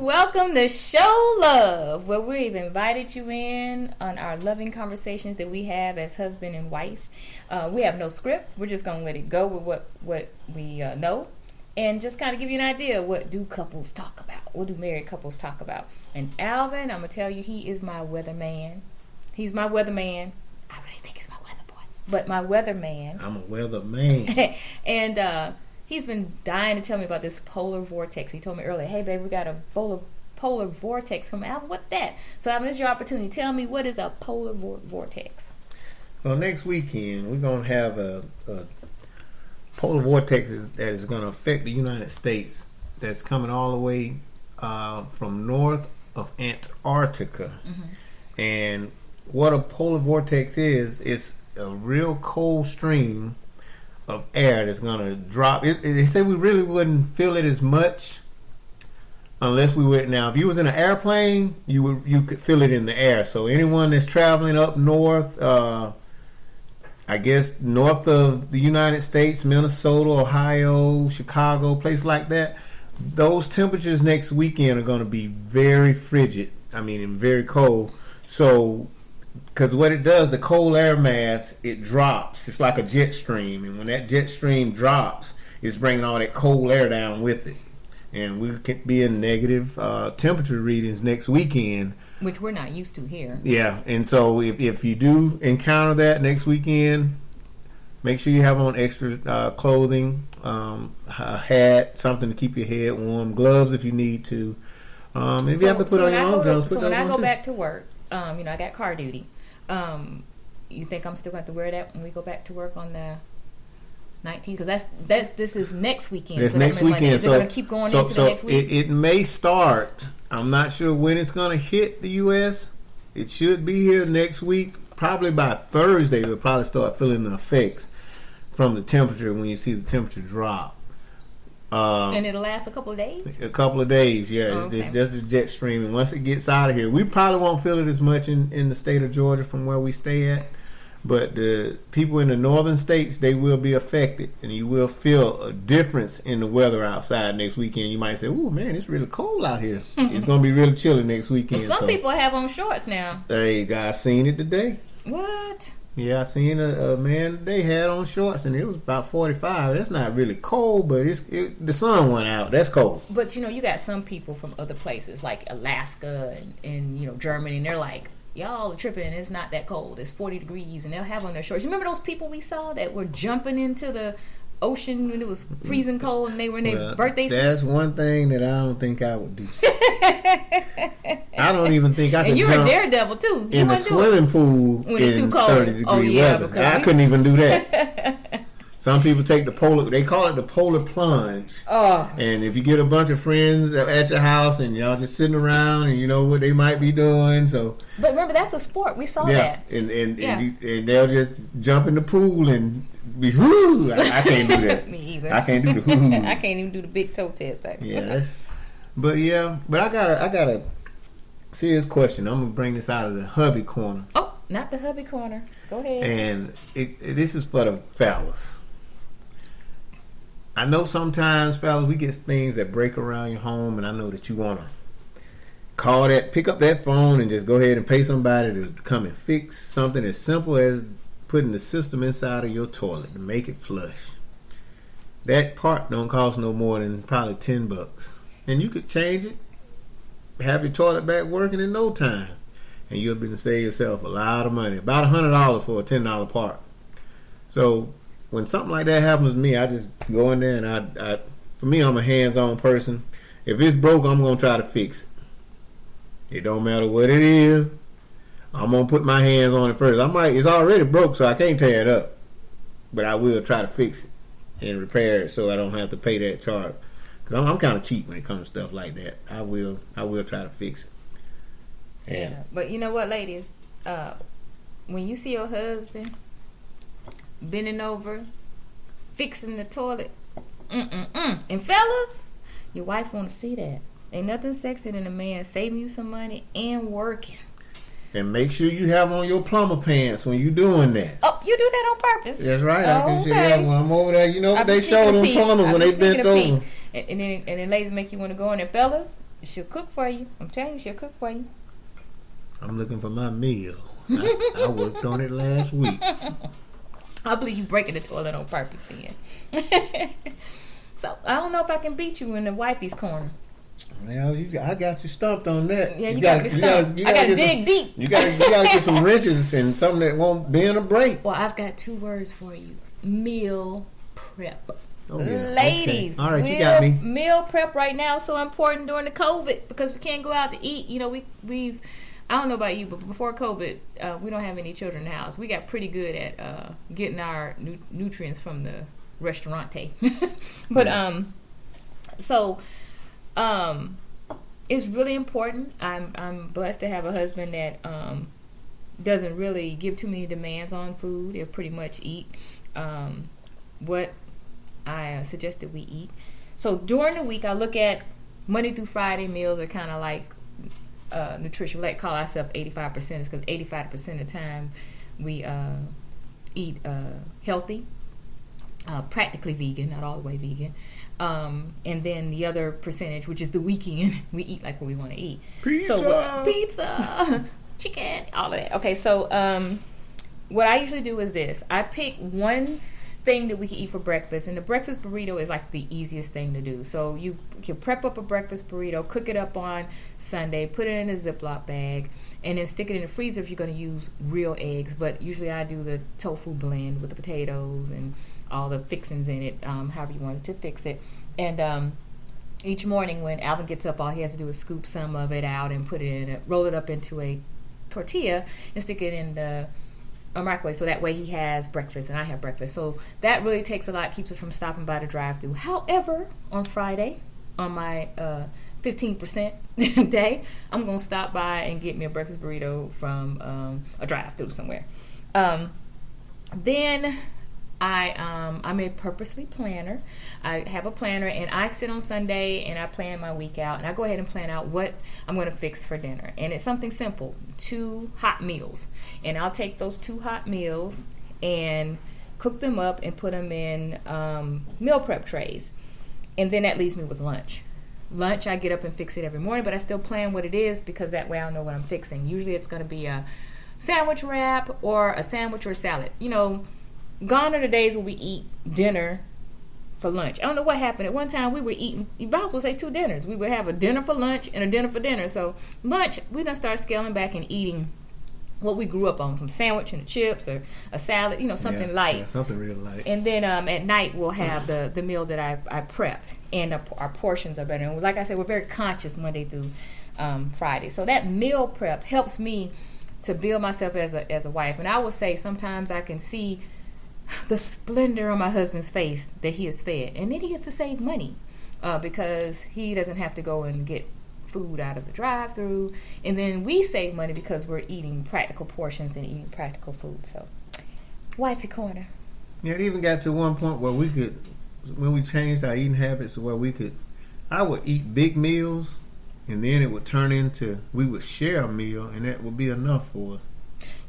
Welcome to Show Love, where we've invited you in on our loving conversations that we have as husband and wife. We have no script. We're just going to let it go with what we know, and just kind of give you an idea of what do couples talk about. What do married couples talk about? And Alvin, I'm going to tell you, he is my weatherman. He's my weatherman. I really think he's my weather boy, but my weatherman. I'm a weatherman. And he's been dying to tell me about this polar vortex. He told me earlier, hey, babe, we got a polar vortex coming out. What's that? So, Alvin, this is your opportunity. Tell me, what is a polar vortex? Well, next weekend, we're going to have a polar vortex that is going to affect the United States. That's coming all the way from north of Antarctica. Mm-hmm. And what a polar vortex is, it's a real cold stream of air that's going to drop. They say we really wouldn't feel it as much unless we were. Now, if you was in an airplane, you could feel it in the air. So anyone that's traveling up north, I guess north of the United States, Minnesota, Ohio, Chicago, place like that, those temperatures next weekend are going to be very frigid. I mean, and very cold. So, because what it does, the cold air mass, it drops. It's like a jet stream. And when that jet stream drops, it's bringing all that cold air down with it. And we could be in negative temperature readings next weekend. Which we're not used to here. Yeah. And so if you do encounter that next weekend, make sure you have on extra clothing, a hat, something to keep your head warm, gloves if you need to. If you have to put on your own gloves, put those on too. So when I go back to work, I got car duty. You think I'm still going to have to wear that when we go back to work on the 19th? Because this is next weekend. It's next weekend. Is it going to keep going into the next week? It may start. I'm not sure when it's going to hit the U.S. It should be here next week. Probably by Thursday, we'll probably start feeling the effects from the temperature when you see the temperature drop. And it'll last a couple of days? A couple of days, yeah. Oh, okay. It's just the jet stream. And once it gets out of here, we probably won't feel it as much in the state of Georgia from where we stay at. But the people in the northern states, they will be affected. And you will feel a difference in the weather outside next weekend. You might say, oh, man, it's really cold out here. It's going to be really chilly next weekend. Some people have on shorts now. Hey, guys, seen it today. What? Yeah, I seen a man today had on shorts, and it was about 45. That's not really cold, but the sun went out. That's cold. But, you got some people from other places, like Alaska and Germany, and they're like, y'all are tripping. It's not that cold. It's 40 degrees, and they'll have on their shorts. You remember those people we saw that were jumping into the ocean when it was freezing cold and they were in their birthday suits? That's one thing that I don't think I would do. I don't even think I could jump. And you're a daredevil, too. In the swimming pool when it's too cold. 30-degree weather. I couldn't even do that. Some people take they call it the polar plunge. Oh. And if you get a bunch of friends at your house and y'all just sitting around and you know what they might be doing, so. But remember, that's a sport. We saw that. And they'll just jump in the pool and be whoo. I can't do that. Me either. I can't do the whoo. I can't even do the big toe test. But I got a serious question. I'm gonna bring this out of the hubby corner. Oh, not the hubby corner. Go ahead. And this is for the fellas. I know sometimes, fellas, we get things that break around your home, and I know that you want to pick up that phone and just go ahead and pay somebody to come and fix something as simple as putting the system inside of your toilet to make it flush. That part don't cost no more than probably $10. And you could change it, have your toilet back working in no time, and you'll be to save yourself a lot of money. About $100 for a $10 part. So when something like that happens to me, I just go in there and for me, I'm a hands-on person. If it's broke, I'm going to try to fix it. It don't matter what it is. I'm going to put my hands on it first. It's already broke, so I can't tear it up. But I will try to fix it and repair it so I don't have to pay that charge. Because I'm kind of cheap when it comes to stuff like that. I will try to fix it. Yeah. But you know what, ladies? When you see your husband bending over, fixing the toilet, and fellas, your wife want to see that. Ain't nothing sexier than a man saving you some money and working. And make sure you have on your plumber pants when you doing that. Oh, you do that on purpose. That's right. I can okay. say, when I'm over there, what they show them plumbers when they bent over. And then ladies make you want to go in there. Fellas, she'll cook for you. I'm telling you, she'll cook for you. I'm looking for my meal. I worked on it last week. I believe you breaking the toilet on purpose then. So, I don't know if I can beat you in the wifey's corner. Well, I got you stumped on that. Yeah, you got me stumped. I got to dig deep. You got to get some wrenches and something that won't bend or break. Well, I've got 2 words for you. Meal prep. Oh, yeah. Ladies, okay. All right, you got me. Meal prep right now is so important during the COVID because we can't go out to eat. We've I don't know about you, but before COVID, we don't have any children in the house. We got pretty good at getting our nutrients from the restaurante. But it's really important. I'm blessed to have a husband that doesn't really give too many demands on food. He'll pretty much eat what I suggested we eat. So during the week, I look at Monday through Friday meals are kind of like nutrition. We like call ourselves 85% because 85% of the time we eat healthy, practically vegan, not all the way vegan. And then the other percentage, which is the weekend, we eat like what we want to eat. Pizza, chicken, all of that. Okay, so what I usually do is this. I pick one thing that we can eat for breakfast, and the breakfast burrito is like the easiest thing to do. So you can prep up a breakfast burrito, cook it up on Sunday, put it in a Ziploc bag, and then stick it in the freezer if you're going to use real eggs. But usually I do the tofu blend with the potatoes and all the fixings in it, however you wanted to fix it. And each morning when Alvin gets up, all he has to do is scoop some of it out and put it in, roll it up into a tortilla and stick it in the microwave, so that way he has breakfast and I have breakfast. So that really takes a lot, keeps it from stopping by the drive-thru. However, on Friday, on my 15% day, I'm going to stop by and get me a breakfast burrito from a drive-thru somewhere. Then I'm a purposely planner. I have a planner, and I sit on Sunday and I plan my week out, and I go ahead and plan out what I'm going to fix for dinner. And it's something simple, 2 hot meals. And I'll take those 2 hot meals and cook them up and put them in meal prep trays. And then that leaves me with lunch. Lunch, I get up and fix it every morning, but I still plan what it is because that way I'll know what I'm fixing. Usually it's going to be a sandwich wrap or a sandwich or a salad. Gone are the days where we eat dinner for lunch. I don't know what happened. At one time, we were eating, you might as well say 2 dinners. We would have a dinner for lunch and a dinner for dinner. So lunch, we done start scaling back and eating what we grew up on, some sandwich and the chips or a salad, something light. Yeah, something real light. And then at night, we'll have the meal that I prepped. And our portions are better. And like I said, we're very conscious Monday through Friday. So that meal prep helps me to build myself as a wife. And I will say sometimes I can see the splendor on my husband's face that he is fed, and then he gets to save money because he doesn't have to go and get food out of the drive-thru, and then we save money because we're eating practical portions and eating practical food. So, Wifey Corner. Yeah, it even got to one point where we could, when we changed our eating habits, where I would eat big meals, and then it would turn into we would share a meal, and that would be enough for us.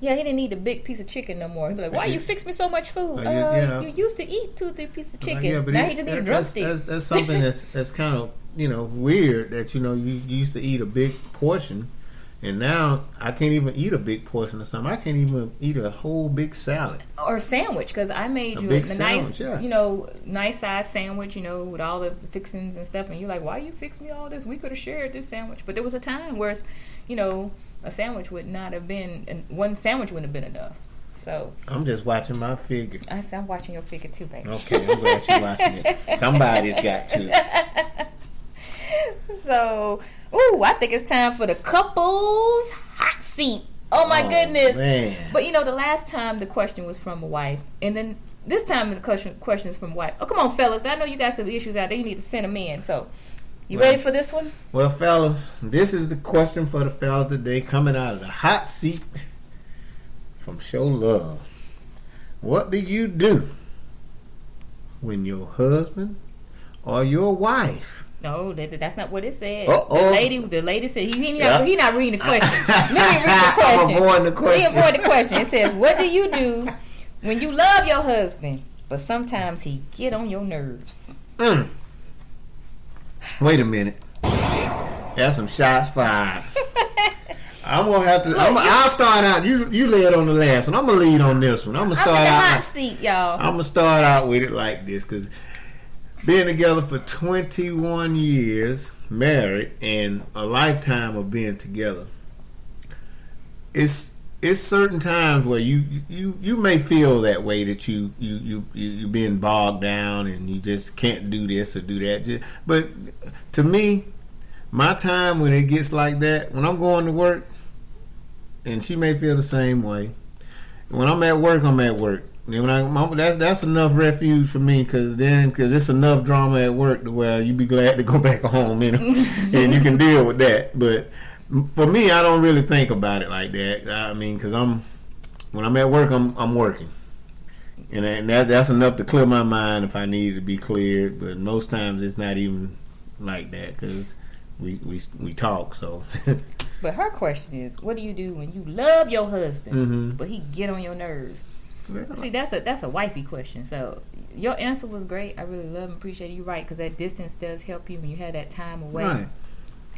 Yeah, he didn't need a big piece of chicken no more. He'd be like, why you fix me so much food? You used to eat 2-3 pieces of chicken. Now he just need a drumstick. That's something that's kind of, weird that, you used to eat a big portion. And now I can't even eat a big portion of something. I can't even eat a whole big salad. Or sandwich, because I made you a nice, nice size sandwich, with all the fixings and stuff. And you're like, why you fix me all this? We could have shared this sandwich. But there was a time where, a sandwich would not have been, one sandwich wouldn't have been enough. So I'm just watching my figure. I'm watching your figure too, baby. Okay, I'm glad you're watching it. Somebody's got to. So, I think it's time for the couple's hot seat. Oh my goodness. Man. But the last time the question was from a wife, and then this time the question is from a wife. Oh, come on, fellas. I know you got some issues out there. You need to send them in. So, you ready for this one? Well, fellas, this is the question for the fellas today, coming out of the hot seat from Show Love. What do you do when your husband or your wife? No, that's not what it said. Uh-oh. The lady said he not reading the question. Let me read the question. I'm avoiding the question. He avoid the question. It says, what do you do When you love your husband, but sometimes he get on your nerves. Wait a minute. That's some shots fired. I'm gonna have to. Look, I'll start out. You lay it on the last one. I'm gonna lead on this one. I'm in the hot seat, y'all. I'm gonna start out with it like this, because being together for 21 years, married, and a lifetime of being together, it's certain times where you may feel that way, that you're being bogged down and you just can't do this or do that. But to me, my time when it gets like that, when I'm going to work, and she may feel the same way. When I'm at work, I'm at work. That's enough refuge for me, because it's enough drama at work to where you be glad to go back home, and you can deal with that. But for me, I don't really think about it like that. I mean, because when I'm at work, I'm working, and that's enough to clear my mind if I need it to be cleared. But most times it's not even like that, because we talk. So. But her question is, what do you do when you love your husband, but he get on your nerves? See, that's a wifey question. So your answer was great. I really love and appreciate it. You're right, because that distance does help you when you have that time away. Right.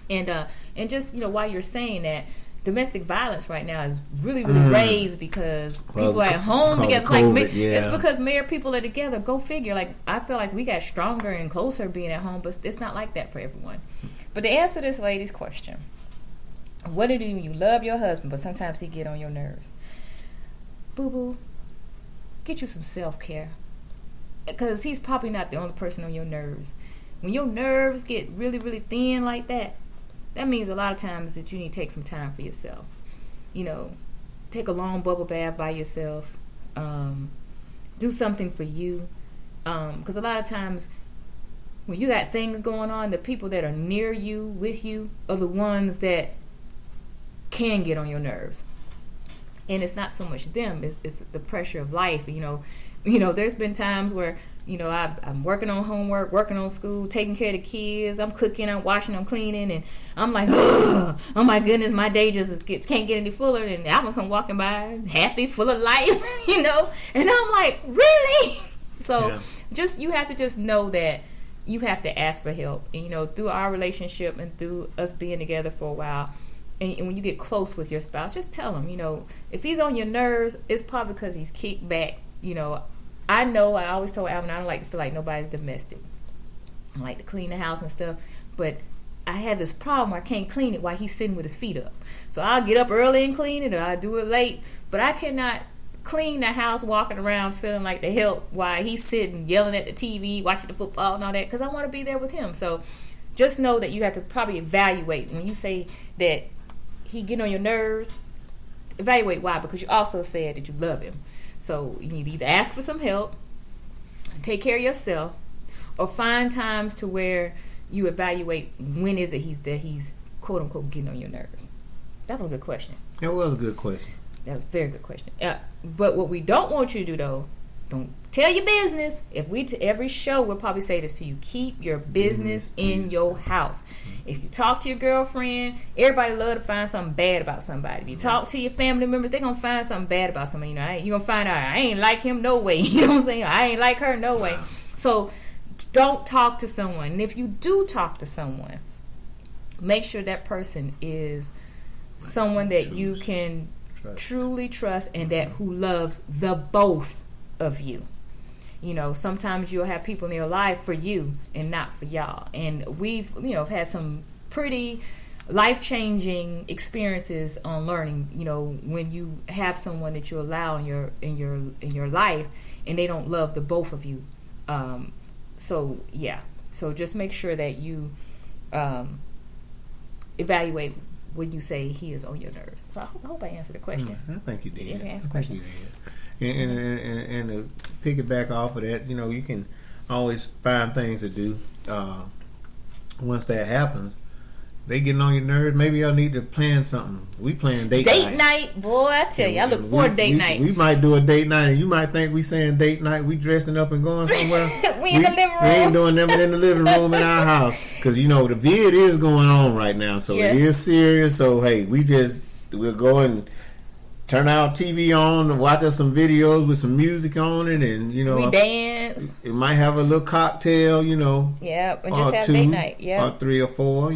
And just while you're saying that, domestic violence right now is really raised because people are at home together. It's COVID, it's because married people are together. Go figure. Like, I feel like we got stronger and closer being at home, but it's not like that for everyone. But to answer this lady's question, what do you do when you love your husband, but sometimes he get on your nerves? Boo-boo, get you some self-care. Because he's probably not the only person on your nerves. When your nerves get really, really thin like that, that means a lot of times that you need to take some time for yourself. Take a long bubble bath by yourself. Do something for you. Because a lot of times when you got things going on, the people that are near you, with you, are the ones that can get on your nerves. And it's not so much them, it's the pressure of life. There's been times where I'm working on homework, working on school, taking care of the kids, I'm cooking, I'm washing, I'm cleaning, and I'm like, oh my goodness, my day just can't get any fuller. And Alvin come walking by, happy, full of life, and I'm like, really? So you have to just know that you have to ask for help. And through our relationship and through us being together for a while, and when you get close with your spouse, just tell him, if he's on your nerves, it's probably because he's kicked back. I always told Alvin, I don't like to feel like nobody's domestic. I like to clean the house and stuff, but I have this problem where I can't clean it while he's sitting with his feet up. So I'll get up early and clean it, or I'll do it late, but I cannot clean the house walking around feeling like the help while he's sitting yelling at the TV, watching the football and all that, because I want to be there with him. So just know that you have to probably evaluate when you say that he getting on your nerves. Evaluate why, because you also said that you love him. So you need to either ask for some help, take care of yourself, or find times to where you evaluate when is it he's quote unquote getting on your nerves. That was a good question. It was a good question. That was a very good question. But what we don't want you to do, though, don't tell your business. Every show we'll probably say this to you: keep your business in your house. If you talk to your girlfriend, everybody love to find something bad about somebody. If you talk to your family members, they're gonna find something bad about somebody. You're gonna find out, I ain't like him no way. You know what I'm saying? I ain't like her no way. So don't talk to someone. And if you do talk to someone, make sure that person is someone that you can truly trust, and that who loves the both of you. Sometimes you'll have people in your life for you and not for y'all. And we've, had some pretty life-changing experiences on learning, when you have someone that you allow in your life and they don't love the both of you. So just make sure that you evaluate when you say he is on your nerves. So I hope I answered the question. I think you did. You can answer the question. And to piggyback off of that, you can always find things to do. Once that happens, they getting on your nerves. Maybe y'all need to plan something. We plan date night. Boy, I tell you, I look forward to date night. We might do a date night, and you might think we saying date night. We dressing up and going somewhere. we in the living room. We ain't doing nothing in the living room in our house, because the vid is going on right now, so it is serious. So hey, we'll go and turn our TV on and watch us some videos with some music on it, and we dance. It might have a little cocktail, Yeah, and just have two, date night. Yeah, or 3 or 4,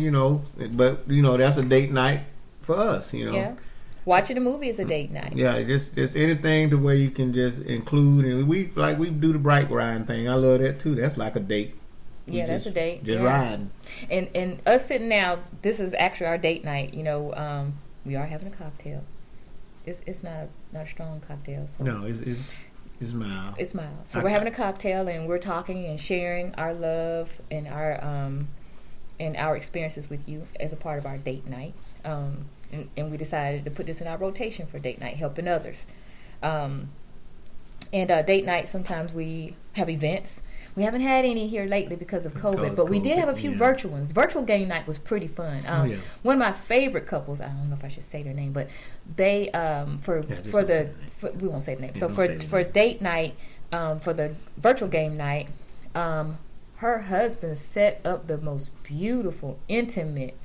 But that's a date night for us, Yeah, watching a movie is a date night. Yeah, just anything to where you can just include, and we do the bike riding thing. I love that too. That's like a date. Yeah, that's a date. Just riding. And us sitting now, this is actually our date night. We are having a cocktail. It's not a strong cocktail. So. No, it's mild. It's mild. So we're having a cocktail and we're talking and sharing our love and our experiences with you as a part of our date night. And we decided to put this in our rotation for date night, helping others. And date night, sometimes we have events. We haven't had any here lately because of COVID, but we did have a few virtual ones. Virtual game night was pretty fun. One of my favorite couples, I don't know if I should say their name, but they we won't say the name. So for date night, for the virtual game night, her husband set up the most beautiful, intimate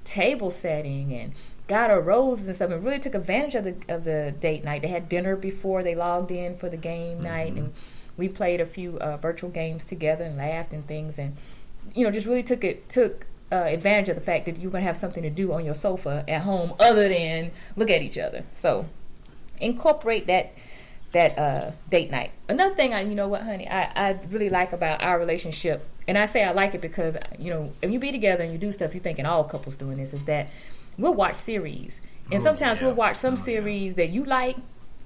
table setting and got her roses and stuff, and really took advantage of the date night. They had dinner before they logged in for the game night, and we played a few virtual games together and laughed and things, and just really took advantage of the fact that you're going to have something to do on your sofa at home other than look at each other. So incorporate that date night. Another thing, I really like about our relationship, and I say I like it because if you be together and you do stuff, you're thinking all couples doing this, is that we'll watch series, and sometimes we'll watch some series that you like,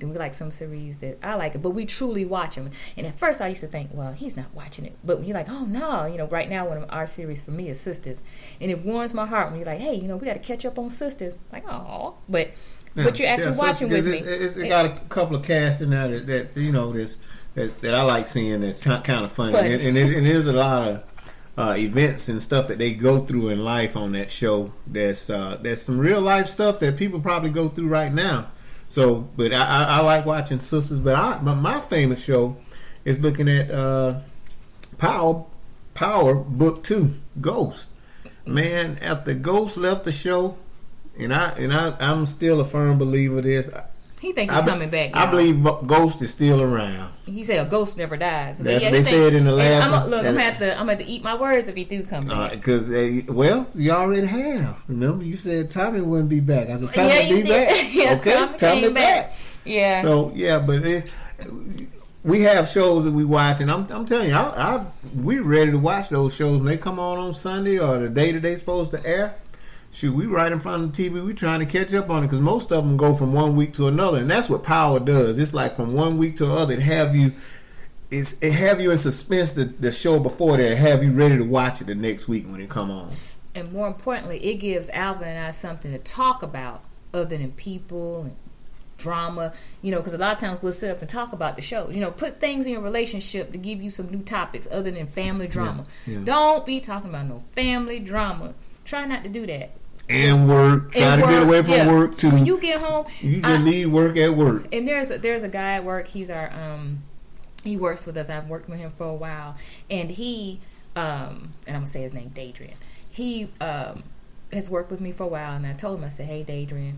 and we like some series that I like it, but we truly watch them. And at first I used to think, well, he's not watching it, but when you're like, oh no, right now one of our series for me is Sisters, and it warms my heart when you're like, hey, we got to catch up on Sisters, like, oh, but you're actually watching with me. It's got a couple of casts in there that I like seeing. That's kind of funny. And there's a lot of events and stuff that they go through in life on that show. There's some real life stuff that people probably go through right now. So, but I like watching Sisters. But my famous show is looking at Power Book 2, Ghost. Man, after Ghost left the show, and I'm still a firm believer of this. He think he's coming back. Y'all. I believe Ghost is still around. He said a ghost never dies. That's what they said in the last one. Look, I'm gonna have to eat my words if he do come back. Because you already have. Remember, you said Tommy wouldn't be back. I said Tommy would be back. Yeah, okay, Tommy back. Yeah. So but we have shows that we watch, and I'm telling you, we ready to watch those shows when they come on Sunday or the day that they supposed to air. Shoot, we right in front of the TV. We trying to catch up on it because most of them go from one week to another, and that's what Power does. It's like from one week to the other. It have you in suspense the show before that, have you ready to watch it the next week when it come on. And more importantly, it gives Alvin and I something to talk about other than people and drama. Because a lot of times we'll sit up and talk about the shows. Put things in your relationship to give you some new topics other than family drama. Yeah. Don't be talking about no family drama. Try not to do that. And work. Try to get away from work too. When you get home, you can leave work at work. And there's a guy at work. He's our he works with us. I've worked with him for a while, and he and I'm gonna say his name, Dadrian. He has worked with me for a while, and I told him, I said, hey, Dadrian,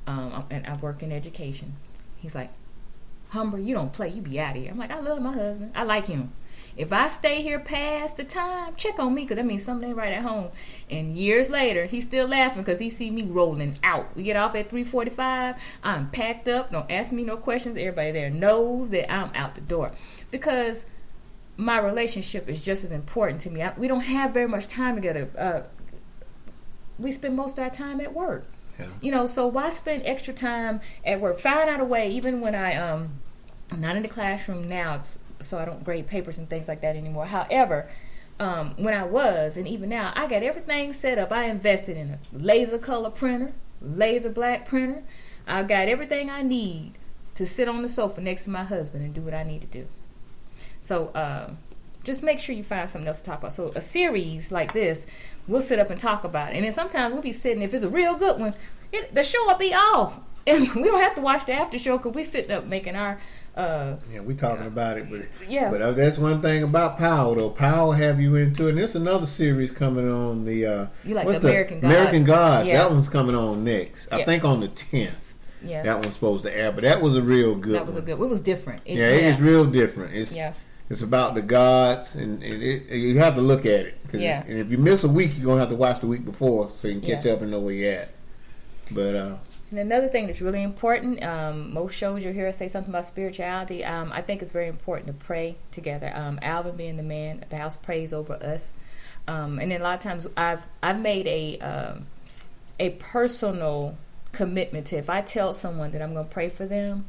and I work in education. He's like, Humber, you don't play. You be out of here. I'm like, I love my husband. I like him. If I stay here past the time, check on me, because that means something ain't right at home. And years later, he's still laughing because he see me rolling out. We get off at 3:45. I'm packed up. Don't ask me no questions. Everybody there knows that I'm out the door. Because my relationship is just as important to me. We don't have very much time together. We spend most of our time at work. Yeah. So why spend extra time at work? Find out a way, even when I'm not in the classroom now, so I don't grade papers and things like that anymore. However, when I was, and even now, I got everything set up. I invested in a laser color printer, laser black printer. I got everything I need to sit on the sofa next to my husband and do what I need to do. So just make sure you find something else to talk about. So a series like this, we'll sit up and talk about it. And then sometimes we'll be sitting, if it's a real good one, the show will be off. And we don't have to watch the after show because we sitting up making our... we talking about it, but that's one thing about Power though. Power have you into it. And there's another series coming on. You like the American Gods? American Gods. Yeah. That one's coming on next. I think on the 10th. Yeah. That one's supposed to air, but that was a real good. That was a good. It was different. It is real different. It's about the gods, and you have to look at it. And if you miss a week, you're gonna have to watch the week before so you can catch up and know where you're at. But and another thing that's really important, most shows you'll hear us say something about spirituality. I think it's very important to pray together. Alvin, being the man of the house, prays over us. And then a lot of times I've made a personal commitment to, if I tell someone that I'm going to pray for them,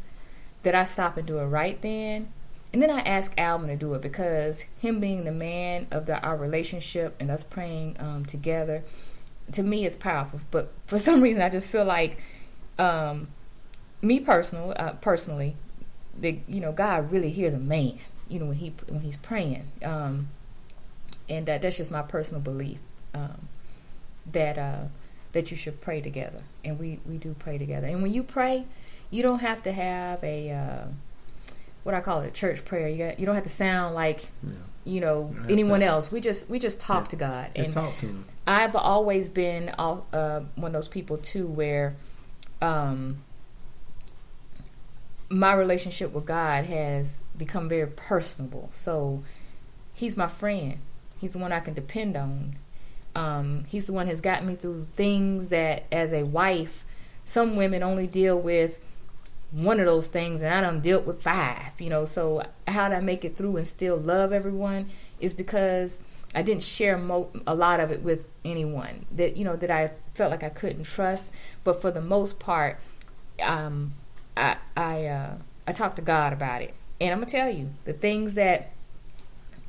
that I stop and do it right then. And then I ask Alvin to do it, because him being the man of our relationship and us praying together, to me, is powerful. But for some reason, I just feel like, me personally, that God really hears a man, when he's praying, and that's just my personal belief, that you should pray together, and we do pray together. And when you pray, you don't have to have a what I call it, a church prayer. You don't have to sound like anyone else. We just talk to God. Just talk to Him. I've always been one of those people too, where my relationship with God has become very personable. So He's my friend. He's the one I can depend on. He's the one who has gotten me through things that, as a wife, some women only deal with one of those things, and I done dealt with 5. So how did I make it through and still love everyone is because I didn't share a lot of it with anyone that that I felt like I couldn't trust. But for the most part, I talked to God about it, and I'm gonna tell you the things that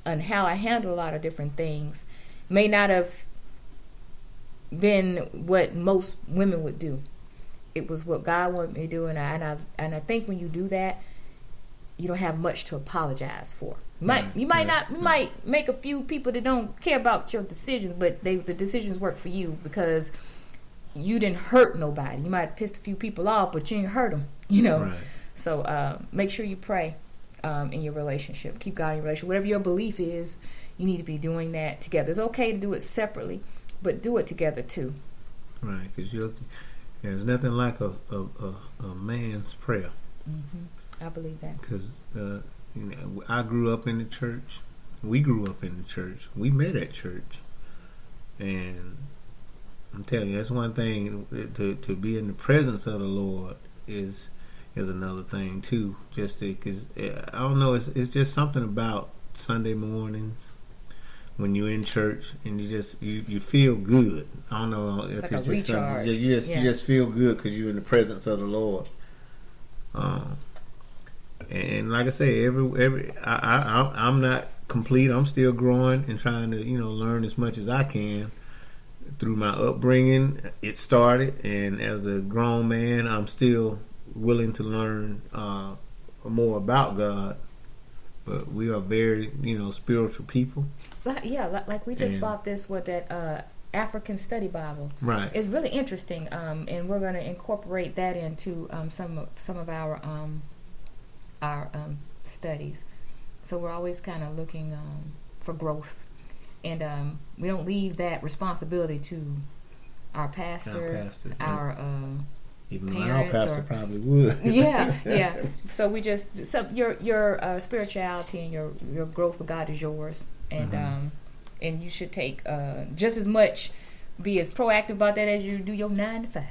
and how I handle a lot of different things may not have been what most women would do. It was what God wanted me to do, and I think when you do that, you don't have much to apologize for. You might make a few people that don't care about your decisions, but the decisions work for you because you didn't hurt nobody. You might have pissed a few people off, but you didn't hurt them. Right. So make sure you pray in your relationship. Keep God in your relationship. Whatever your belief is, you need to be doing that together. It's okay to do it separately, but do it together too. Right, because there's nothing like a man's prayer. Mm-hmm. I believe that. Because I grew up in the church. We grew up in the church. We met at church, and I'm telling you, that's one thing. To be in the presence of the Lord is another thing too. Just because I don't know, it's just something about Sunday mornings when you're in church and you feel good. I don't know if like it's a just recharge. something. You just feel good because you're in the presence of the Lord. And like I say, I'm not complete. I'm still growing and trying to learn as much as I can. Through my upbringing, it started, and as a grown man, I'm still willing to learn more about God. But we are very, spiritual people. Like we just bought this with that African Study Bible. Right. It's really interesting, and we're going to incorporate that into some of our studies. So we're always kind of looking for growth, and we don't leave that responsibility to our pastor, even parents, our pastor probably would. Yeah. So we just your spirituality and your growth with God is yours, and and you should take just as much, be as proactive about that as you do your 9 to 5.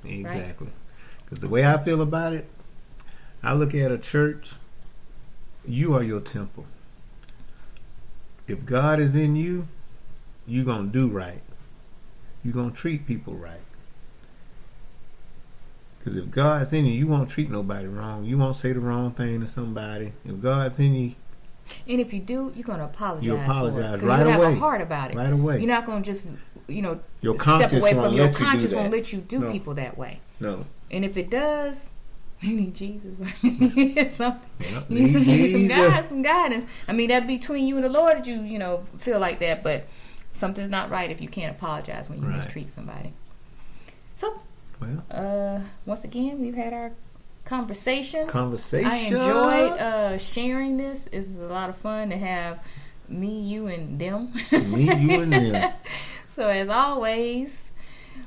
Exactly. Because the way I feel about it, I look at a church. You are your temple. If God is in you, you're gonna do right. You're gonna treat people right. Because if God's in you, you won't treat nobody wrong. You won't say the wrong thing to somebody. If God's in you, and if you do, you're going to apologize. You apologize for it, right away. You have a heart about it. Right away. You're not going to just, your step away from your conscience. Conscience won't let you do people that way. No. And if it does, you need Jesus. Something. Yep. You need some guidance. I mean, that's between you and the Lord that you feel like that, but something's not right if you can't apologize when you mistreat somebody. So, once again, we've had our conversation. I enjoyed sharing this. This is a lot of fun to have me, you, and them. Me, you, and them. So as always,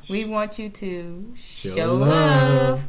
we want you to show love.